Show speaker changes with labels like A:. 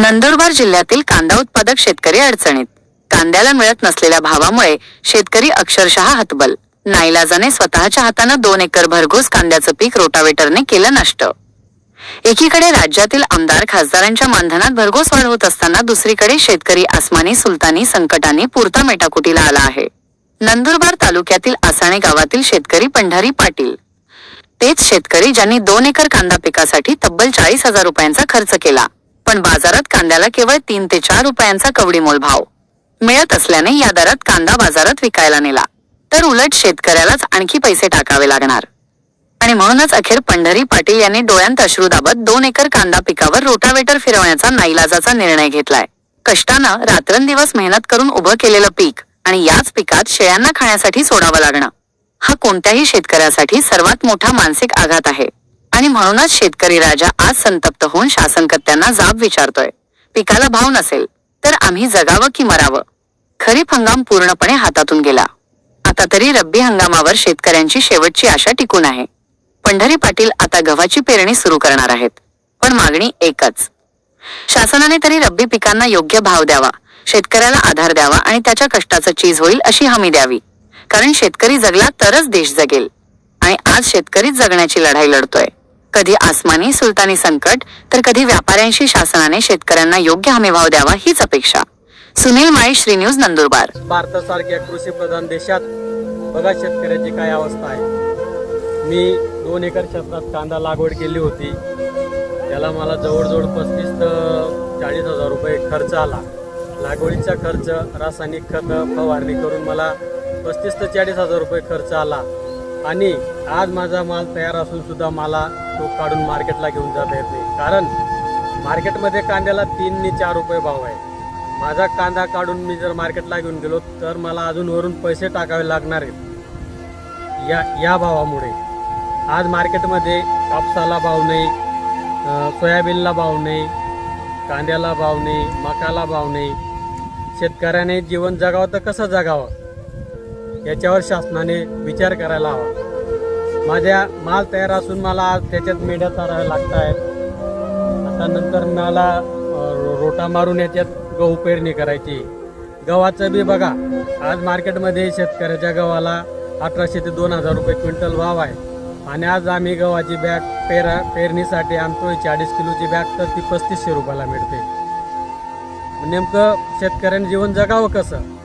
A: नंदुरबार जिल्ह्यातील कांदा उत्पादक शेतकरी अडचणीत. कांद्याला मिळत नसलेल्या भावामुळे शेतकरी अक्षरशः हतबल. नाईलाजाने स्वतःच्या हाताने 2 एकर भरघोस कांद्याचं पीक रोटावेटरने केलं नष्ट. एकीकडे राज्यातील आमदार खासदारांच्या मानधनात भरघोस वाढ होत असताना दुसरीकडे शेतकरी आसमानी सुलतानी संकटाने पुरता मेटाकुटीला आला आहे. नंदुरबार तालुक्यातील आसाणे गावातील शेतकरी पंढरी पाटील. तेच शेतकरी ज्यांनी 2 एकर कांदा पिकासाठी तब्बल 40,000 रुपयांचा खर्च केला, पण बाजारात कांद्याला केवळ 3 ते 4 रुपयांचा कवडीमोल भाव मिळत असल्याने या दरात कांदा बाजारात विकायला नेला तर उलट शेतकऱ्यालाच आणखी पैसे टाकावे लागणार. आणि म्हणूनच अखेर पंढरी पाटील यांनी डोळ्यांत अश्रू दाबत 2 एकर कांदा पिकावर रोटावेटर फिरवण्याचा नाईलाजाचा निर्णय घेतलाय. कष्टानं रात्रंदिवस मेहनत करून उभं केलेलं पीक आणि याच पिकात शेळ्यांना खाण्यासाठी सोडावं लागणं हा कोणत्याही शेतकऱ्यासाठी सर्वात मोठा मानसिक आघात आहे. आणि म्हणूनच शेतकरी राजा आज संतप्त होऊन शासनकर्त्यांना जाब विचारतोय. पिकाला भाव नसेल तर आम्ही जगावं की मरावं? खरीप हंगाम पूर्णपणे हातातून गेला. आता तरी रब्बी हंगामावर शेतकऱ्यांची शेवटची आशा टिकून आहे. पंढरी पाटील आता गव्हाची पेरणी सुरू करणार आहेत, पण मागणी एकच. शासनाने तरी रब्बी पिकांना योग्य भाव द्यावा, शेतकऱ्याला आधार द्यावा आणि त्याच्या कष्टाचं चीज होईल अशी हमी द्यावी. कारण शेतकरी जगला तरच देश जगेल. आणि आज शेतकरीच जगण्याची लढाई लढतोय. कधी आसमानी सुलतानी संकट तर कधी व्यापाऱ्यांशी शासनाने शेतकऱ्यांना योग्य हमीभाव द्यावा हीच अपेक्षा. सुनील माळी, श्री न्यूज, नंदुरबार.
B: भारतासारख्या कृषी प्रधान देशात बघा शेतकऱ्याची काय अवस्था आहे. मी 2 एकर क्षेत्रात कांदा लागवड केली होती. त्याला मला जवळजवळ 35 ते 40,000 रुपये खर्च आला. लागवडीचा खर्च, रासायनिक खत फवारणी करून मला 35 ते 40,000 रुपये खर्च आला. आणि आज माझा माल तयार असून सुद्धा मला तो काढून मार्केटला घेऊन जाता येत नाही. कारण मार्केटमध्ये कांद्याला 3 ते 4 रुपये भाव आहे. माझा कांदा काढून मी जर मार्केटला घेऊन गेलो तर मला अजून वरून पैसे टाकावे लागणार आहेत या भावामुळे. आज मार्केटमध्ये कापसाला भाव नाही, सोयाबीनला भाव नाही, कांद्याला भाव नाही, मकाला भाव नाही. शेतकऱ्याने जीवन जगावं तर कसं जगावं याच्यावर शासनाने विचार करायला हवा. माझ्या माल तयार असून मला आज त्याच्यात मेंढ्या चाराव्या लागत आहेत. आता नंतर मला रोटा मारून याच्यात गहू पेरणी करायची. गव्हाचं बी बघा, आज मार्केटमध्ये शेतकऱ्याच्या गव्हाला 1800 ते 2000 रुपये क्विंटल भाव आहे. आणि आज आम्ही गव्हाची बॅग पेरणीसाठी आणतोय 40 किलोची बॅग, तर ती 3500 रुपयाला मिळते. नेमकं शेतकऱ्याने जीवन जगावं कसं?